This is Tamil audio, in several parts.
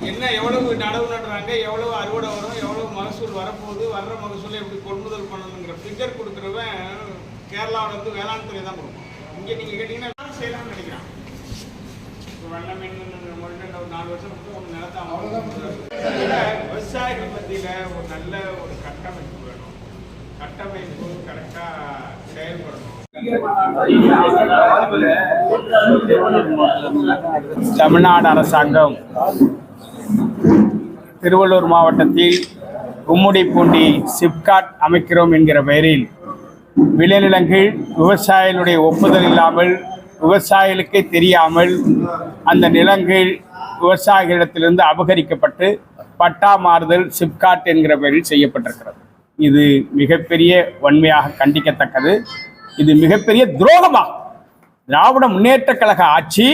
என்ன எவ்வளவு நடவு நடுறாங்க, எவ்வளவு அறுவடை வரும், எவ்வளவு மகசூல் வரப்போகுது, வர்ற மகசூலை எப்படி கொள்முதல் பண்ணணுங்கிற ஃபிகர் கொடுக்குறவன் கேரளாவில் வந்து வேளாண் துறை தான் கொடுக்கும். இங்கே நீங்கள் கேட்டிங்கன்னா செய்யலாம்னு நினைக்கிறான். இப்போ வெள்ளம் மீன் ஒரு 4 வருஷம் மட்டும் ஒரு நிலத்தை விவசாயிகள் மத்தியில் ஒரு நல்ல ஒரு கட்டமைப்பு வேணும். கட்டமைப்பு கரெக்டாக செயல்படணும். தமிழ்நாடு அரசாங்கம் திருவள்ளூர் மாவட்டத்தில் கும்மிடிப்பூண்டி சிப்காட் அமைக்கிறோம் என்கிற பெயரில் விளைநிலங்கள் விவசாயிகளுடைய ஒப்புதல் இல்லாமல் விவசாயிகளுக்கே தெரியாமல் அந்த நிலங்கள் விவசாயிகளிடத்திலிருந்து அபகரிக்கப்பட்டு பட்டா மாறுதல் சிப்காட் என்கிற பெயரில் செய்யப்பட்டிருக்கிறது. இது மிகப்பெரிய வன்மையாக கண்டிக்கத்தக்கது. இது மிகப்பெரிய துரோகமாகும். திராவிட முன்னேற்ற கழக ஆட்சி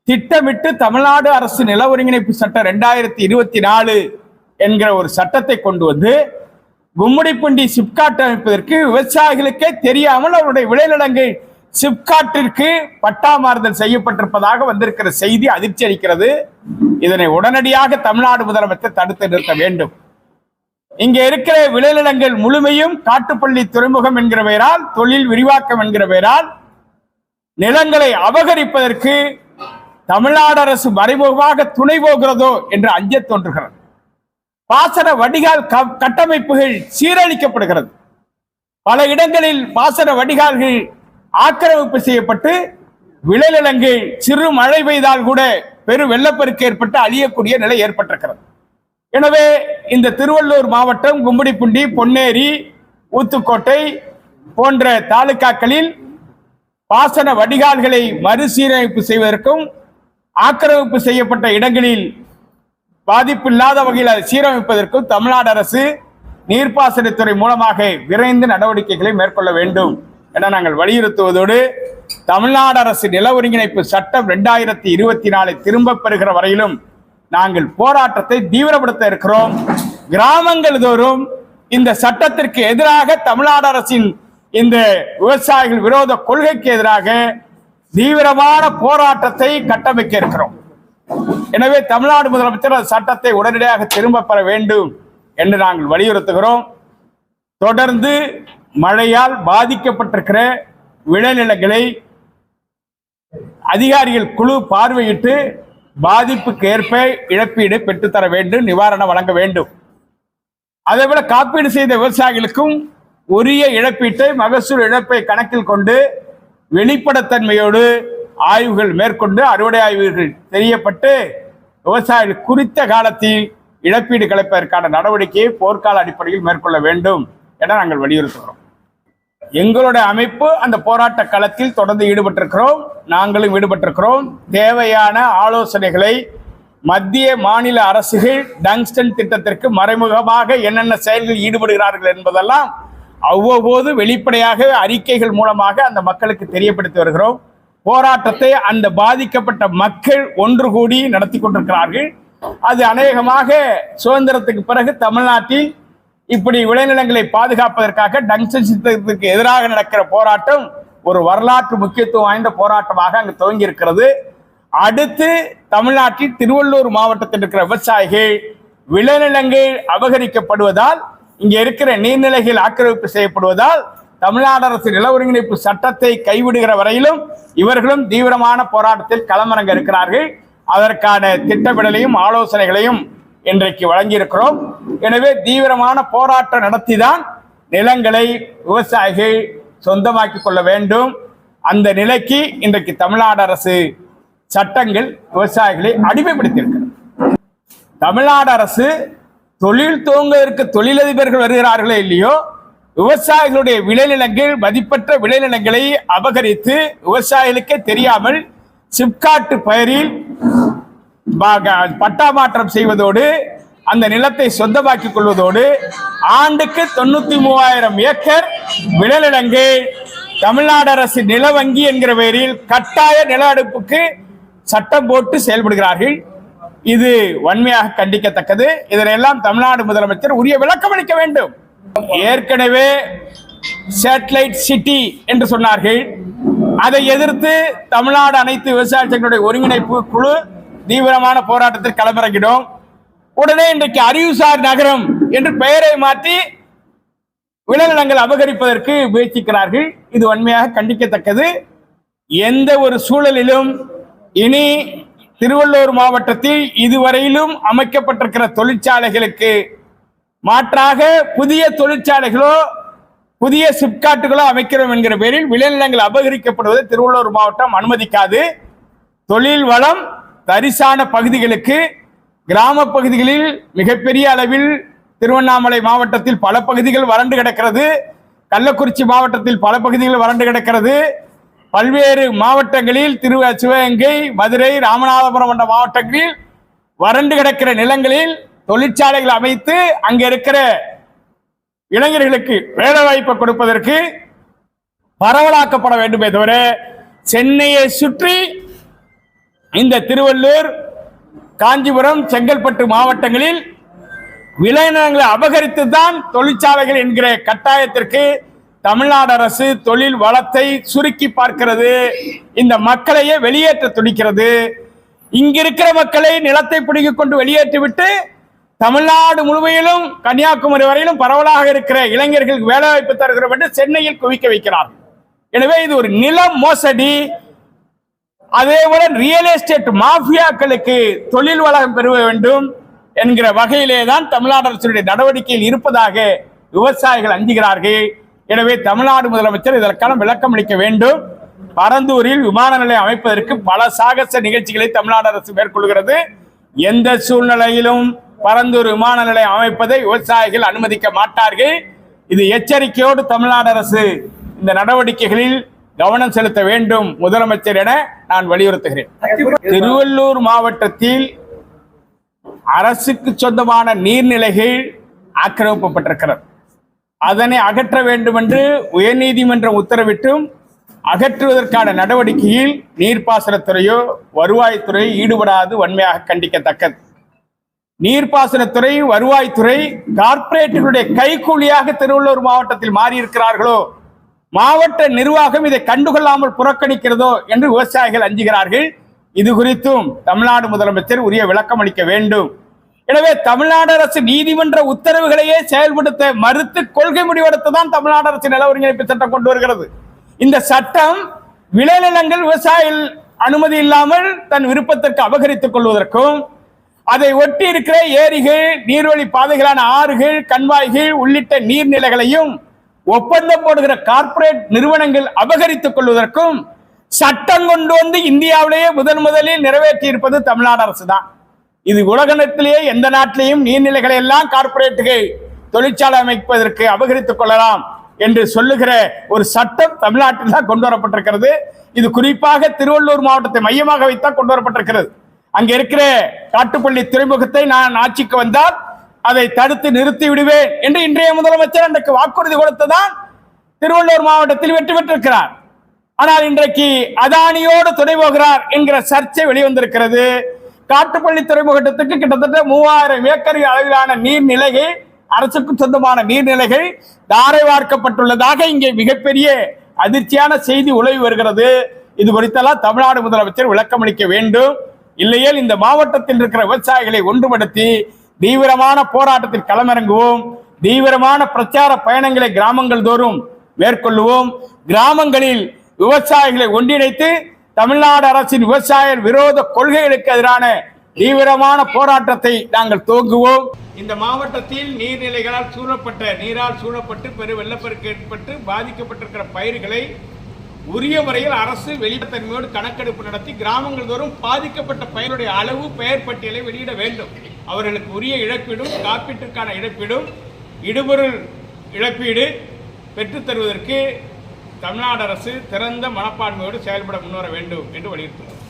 திட்டமிட்டு தமிழ்நாடு அரசு நில ஒருங்கிணைப்பு சட்டம் 2024 என்கிற ஒரு சட்டத்தை கொண்டு வந்து கும்மிடிப்பூண்டி சிப்காட் அமைப்பதற்கு விவசாயிகளுக்கே தெரியாமல் அவருடைய விளைநிலங்கள் சிப்காட்டிற்கு பட்டா மாறுதல் செய்யப்பட்டிருப்பதாக வந்திருக்கிற செய்தி அதிர்ச்சி அளிக்கிறது. இதனை உடனடியாக தமிழ்நாடு முதலமைச்சர் தடுத்து நிறுத்த வேண்டும். இங்கே இருக்கிற விளைநிலங்கள் முழுமையும் காட்டுப்பள்ளி துறைமுகம் என்கிற பெயரால், தொழில் விரிவாக்கம் என்கிற பெயரால் நிலங்களை அபகரிப்பதற்கு தமிழ்நாடு அரசு மறைமுகமாக துணை போகிறதோ என்று அஞ்ச தோன்றுகிறது. பாசன வடிகால் கட்டமைப்புகள் சீரழிக்கப்படுகிறது. பல இடங்களில் பாசன வடிகால்கள் ஆக்கிரமிப்பு செய்யப்பட்டு விளைநிலங்கள் சிறு மழை பெய்தால் கூட பெரும் வெள்ளப்பெருக்கு ஏற்பட்டு அழியக்கூடிய நிலை ஏற்பட்டிருக்கிறது. எனவே இந்த திருவள்ளூர் மாவட்டம் கும்மிடிப்பூண்டி, பொன்னேரி, ஊத்துக்கோட்டை போன்ற தாலுகாக்களில் பாசன வடிகால்களை மறுசீரமைப்பு செய்வதற்கும் ஆக்கிரமிப்பு செய்யப்பட்ட இடங்களில் பாதிப்பு இல்லாத வகையில் அதை சீரமைப்பதற்கும் தமிழ்நாடு அரசு நீர்ப்பாசனத்துறை மூலமாக விரைந்து நடவடிக்கைகளை மேற்கொள்ள வேண்டும் என நாங்கள் வலியுறுத்துவதோடு, தமிழ்நாடு அரசு நில ஒருங்கிணைப்பு சட்டம் 2024 திரும்ப பெறுகிற வரையிலும் நாங்கள் போராட்டத்தை தீவிரப்படுத்த இருக்கிறோம். கிராமங்கள் தோறும் இந்த சட்டத்திற்கு எதிராக தமிழ்நாடு அரசின் இந்த விவசாயிகள் விரோத கொள்கைக்கு எதிராக தீவிரமான போராட்டத்தை கட்டமைக்க இருக்கிறோம். எனவே தமிழ்நாடு முதலமைச்சர் அந்த சட்டத்தை உடனடியாக திரும்ப பெற வேண்டும் என்று நாங்கள் வலியுறுத்துகிறோம். தொடர்ந்து மழையால் பாதிக்கப்பட்டிருக்கிற விளைநிலங்களை அதிகாரிகள் குழு பார்வையிட்டு பாதிப்புக்கு ஏற்ப இழப்பீடு பெற்றுத்தர வேண்டும், நிவாரணம் வழங்க வேண்டும். அதேபோல காப்பீடு செய்த விவசாயிகளுக்கும் உரிய இழப்பீட்டை, மகசூல் இழப்பை கணக்கில் கொண்டு வெளிப்படைத்தன்மையோடு ஆய்வுகள் மேற்கொண்டு அறுவடை ஆய்வுகள் தெரியப்பட்டு விவசாயிகள் குறித்த காலத்தில் இழப்பீடு கிடைப்பதற்கான நடவடிக்கையை போர்க்கால அடிப்படையில் மேற்கொள்ள வேண்டும் என நாங்கள் வலியுறுத்துகிறோம். எங்களுடைய அமைப்பு அந்த போராட்ட களத்தில் தொடர்ந்து ஈடுபட்டிருக்கிறோம். நாங்களும் ஈடுபட்டிருக்கிறோம். தேவையான ஆலோசனைகளை மத்திய மாநில அரசுகள் டங்ஸ்டன் திட்டத்திற்கு மறைமுகமாக என்னென்ன செயல்களில் ஈடுபடுகிறார்கள் என்பதெல்லாம் அவ்வப்போது வெளிப்படையாக அறிக்கைகள் மூலமாக அந்த மக்களுக்கு தெரியப்படுத்தி வருகிறோம். போராட்டத்தை அந்த பாதிக்கப்பட்ட மக்கள் ஒன்று கூடி நடத்தி கொண்டிருக்கிறார்கள். அது அநேகமாக சுதந்திரத்துக்கு பிறகு தமிழ்நாட்டில் இப்படி விளைநிலங்களை பாதுகாப்பதற்காக டங்ஸ்டன் திட்டத்திற்கு எதிராக நடக்கிற போராட்டம் ஒரு வரலாற்று முக்கியத்துவம் வாய்ந்த போராட்டமாக அங்கு துவங்கி இருக்கிறது. அடுத்து தமிழ்நாட்டில் திருவள்ளூர் மாவட்டத்தில் இருக்கிற விவசாயிகள் விளைநிலங்கள் அபகரிக்கப்படுவதால், இங்கே இருக்கிற நீர்நிலைகள் ஆக்கிரமிப்பு செய்யப்படுவதால் தமிழ்நாடு அரசு நில ஒருங்கிணைப்பு சட்டத்தை கைவிடுகிற வரையிலும் இவர்களும் தீவிரமான போராட்டத்தில் களமிறங்க இருக்கிறார்கள். அதற்கான திட்டமிடலையும் ஆலோசனைகளையும் இன்றைக்கு வழங்கியிருக்கிறோம். எனவே தீவிரமான போராட்டம் நடத்திதான் நிலங்களை விவசாயிகள் சொந்தமாக்கிக் கொள்ள வேண்டும். அந்த நிலைக்கு இன்றைக்கு தமிழ்நாடு அரசு சட்டங்கள் விவசாயிகளை அடிமைப்படுத்தியிருக்கிறது. தமிழ்நாடு அரசு தொழில் துவங்குவதற்கு தொழிலதிபர்கள் வருகிறார்களோ இல்லையோ, விவசாயிகளுடைய விளைநிலங்கள், மதிப்பற்ற விளைநிலங்களை அபகரித்து விவசாயிகளுக்கே தெரியாமல் சிப்காட் பெயரில் பட்டா மாற்றம் செய்வதோடு அந்த நிலத்தை சொந்தமாக்கிக் கொள்வதோடு ஆண்டுக்கு 93,000 ஏக்கர் விளைநிலங்கள் தமிழ்நாடு அரசு நில வங்கி என்கிற பெயரில் கட்டாய நில அடுப்புக்கு சட்டம் போட்டு செயல்படுகிறார்கள். இது வன்மையாக கண்டிக்கத்தக்கது. இதனையெல்லாம் தமிழ்நாடு முதலமைச்சர் உரிய விளக்கம் அளிக்க வேண்டும். ஏற்கனவே சேட்டலைட் சிட்டி என்று சொன்னார்கள். அதை எதிர்த்து தமிழ்நாடு அனைத்து விவசாய சங்கங்களுடைய ஒருங்கிணைப்பு குழு தீவிரமான போராட்டத்தில் களமிறங்கினோம். உடனே இன்றைக்கு அறிவுசார் நகரம் என்று பெயரை மாற்றி விளைநிலங்கள் அபகரிப்பதற்கு முயற்சிக்கிறார்கள். இது வன்மையாக கண்டிக்கத்தக்கது. எந்த ஒரு சூழலிலும் இனி திருவள்ளூர் மாவட்டத்தில் இதுவரையிலும் அமைக்கப்பட்டிருக்கிற தொழிற்சாலைகளுக்கு மாற்றாக புதிய தொழிற்சாலைகளோ புதிய சிப்காட்டுகளோ அமைக்கிறோம் என்கிற பேரில் விளைநிலங்கள் அபகரிக்கப்படுவதை திருவள்ளூர் மாவட்டம் அனுமதிக்காது. தொழில் வளம் தரிசான பகுதிகளுக்கு, கிராம பகுதிகளில் மிகப்பெரிய அளவில் திருவண்ணாமலை மாவட்டத்தில் பல பகுதிகள் வறண்டு கிடக்கிறது, கள்ளக்குறிச்சி மாவட்டத்தில் பல பகுதிகள் வறண்டு கிடக்கிறது, பல்வேறு மாவட்டங்களில் சிவகங்கை, மதுரை, ராமநாதபுரம் போன்ற மாவட்டங்களில் வறண்டு கிடக்கிற நிலங்களில் தொழிற்சாலைகள் அமைத்து அங்க இருக்கிற இளைஞர்களுக்கு வேலை வாய்ப்பை கொடுப்பதற்கு பரவலாக்கப்பட வேண்டுமே தவிர சென்னையை சுற்றி இந்த திருவள்ளூர், காஞ்சிபுரம், செங்கல்பட்டு மாவட்டங்களில் விளைநிலங்களை அபகரித்துதான் தொழிற்சாலைகள் என்கிற கட்டாயத்திற்கு தமிழ்நாடு அரசு தொழில் வளத்தை சுருக்கி பார்க்கிறது. இந்த மக்களையே வெளியேற்ற துடிக்கிறது. இங்கிருக்கிற மக்களை நிலத்தை பிடிக்கிக் கொண்டு வெளியேற்றிவிட்டு தமிழ்நாடு முழுமையிலும் கன்னியாகுமரி வரையிலும் பரவலாக இருக்கிற இளைஞர்களுக்கு வேலை வாய்ப்பு தருகிறோம் என்று சென்னையில் குவிக்க வைக்கிறார். எனவே இது ஒரு நில மோசடி. அதே போல ரியல் எஸ்டேட் மாஃபியாக்களுக்கு தொழில் வளம் பெற வேண்டும் என்கிற வகையிலே தான் தமிழ்நாடு அரசுடைய நடவடிக்கையில் இருப்பதாக விவசாயிகள் அஞ்சுகிறார்கள். எனவே தமிழ்நாடு முதலமைச்சர் இதற்கான விளக்கம் அளிக்க வேண்டும். பரந்தூரில் விமான நிலையம் அமைப்பதற்கு பல சாகச நிகழ்ச்சிகளை தமிழ்நாடு அரசு மேற்கொள்கிறது. எந்த சூழ்நிலையிலும் பரந்தூர் விமான நிலையம் அமைப்பதை விவசாயிகள் அனுமதிக்க மாட்டார்கள். இது எச்சரிக்கையோடு தமிழ்நாடு அரசு இந்த நடவடிக்கைகளில் கவனம் செலுத்த வேண்டும் முதலமைச்சர் என நான் வலியுறுத்துகிறேன். திருவள்ளூர் மாவட்டத்தில் அரசுக்கு சொந்தமான நீர்நிலைகள் ஆக்கிரமிக்கப்பட்டிருக்கிறது. அதனை அகற்ற வேண்டும் என்று உயர்நீதிமன்றம் உத்தரவிட்டும் அகற்றுவதற்கான நடவடிக்கையில் நீர்ப்பாசனத்துறையோ வருவாய்த்துறை ஈடுபடாது வன்மையாக கண்டிக்கத்தக்கது. நீர்ப்பாசனத்துறை, வருவாய்த்துறை கார்ப்பரேட்டுகளுடைய கைக்கூலியாக திருவள்ளூர் மாவட்டத்தில் மாறியிருக்கிறார்களோ, மாவட்ட நிர்வாகம் இதை கண்டுகொள்ளாமல் புறக்கணிக்கிறதோ என்று விவசாயிகள் அஞ்சுகிறார்கள். இது குறித்தும் தமிழ்நாடு முதலமைச்சர் உரிய விளக்கம் அளிக்க வேண்டும். எனவே தமிழ்நாடு அரசு நீதிமன்ற உத்தரவுகளையே செயல்படுத்த மறுத்து கொள்கை முடிவெடுத்துதான் தமிழ்நாடு அரசு நில ஒருங்கிணைப்பு சட்டம் கொண்டு வருகிறது. இந்த சட்டம் விளைநிலங்கள் விவசாயிகள் அனுமதி இல்லாமல் தன் விருப்பத்திற்கு அபகரித்துக் கொள்வதற்கும், அதை ஒட்டி இருக்கிற ஏரிகள், நீர்வழி பாதைகளான ஆறுகள், கண்வாய்கள் உள்ளிட்ட நீர்நிலைகளையும் ஒப்பந்தம் போடுகிற கார்ப்பரேட் நிறுவனங்கள் அபகரித்துக் கொள்வதற்கும் சட்டம் கொண்டு வந்து இந்தியாவிலேயே முதலில் நிறைவேற்றி இருப்பது தமிழ்நாடு அரசு தான். இது உலகத்திலேயே எந்த நாட்டிலையும் நீர்நிலைகளை எல்லாம் கார்ப்பரேட்டுகள் தொழிற்சாலை அமைப்பதற்கு அபகரித்துக் கொள்ளலாம் என்று சொல்லுகிற ஒரு சட்டம் தமிழ்நாட்டில் தான் கொண்டு வரப்பட்டிருக்கிறது. இது குறிப்பாக திருவள்ளூர் மாவட்டத்தை மையமாக வைத்தான் கொண்டு வரப்பட்டிருக்கிறது. அங்க இருக்கிற காட்டுப்பள்ளி துறைமுகத்தை நான் ஆட்சிக்கு வந்தால் அதை தடுத்து நிறுத்தி விடுவேன் என்று இன்றைய முதலமைச்சர் அன்றைக்கு வாக்குறுதி கொடுத்ததான் திருவள்ளூர் மாவட்டத்தில் வெற்றி பெற்றிருக்கிறார். ஆனால் இன்றைக்கு அதானியோடு துணை போகிறார் என்கிற சர்ச்சை வெளிவந்திருக்கிறது. காட்டுப்பள்ளி துறைமுகத்துக்கு கிட்டத்தட்ட 3000 ஏக்கர் அளவிலான நீர்நிலைகள், அரசுக்கு சொந்தமான நீர்நிலைகள் தாரை வார்க்கப்பட்டுள்ளதாக இங்கே மிகப்பெரிய அதிர்ச்சியான செய்தி உலவி வருகிறது. இது குறித்தெல்லாம் தமிழ்நாடு முதலமைச்சர் விளக்கம் அளிக்க வேண்டும். இல்லையேல் இந்த மாவட்டத்தில் இருக்கிற விவசாயிகளை ஒன்றுபடுத்தி தீவிரமான போராட்டத்தில் களமிறங்குவோம். தீவிரமான பிரச்சார பயணங்களை கிராமங்கள் தோறும் மேற்கொள்ளுவோம். கிராமங்களில் விவசாயிகளை ஒன்றிணைத்து தமிழ்நாடு அரசின் விவசாய விரோத கொள்கைகளுக்கு எதிரான தீவிரமான போராட்டத்தை நாங்கள் துவங்குவோம். இந்த மாவட்டத்தில் நீர்நிலைகளால் நீரால் சூழப்பட்டு பெரு வெள்ளப்பெருக்கு ஏற்பட்டு பாதிக்கப்பட்டிருக்கிற பயிர்களை உரிய முறையில் அரசு வெளிப்படைத்தன்மையோடு கணக்கெடுப்பு நடத்தி கிராமங்கள் தோறும் பாதிக்கப்பட்ட பயிர்களுடைய அளவு, பெயர் பட்டியலை வெளியிட வேண்டும். அவர்களுக்கு உரிய இழப்பீடும், காப்பீட்டிற்கான இழப்பீடும், இடுபொருள் இழப்பீடு பெற்றுத் தருவதற்கு தமிழ்நாடு அரசு திறந்த மனப்பான்மையோடு செயல்பட முன்வர வேண்டும் என்று வலியுறுத்துகிறோம்.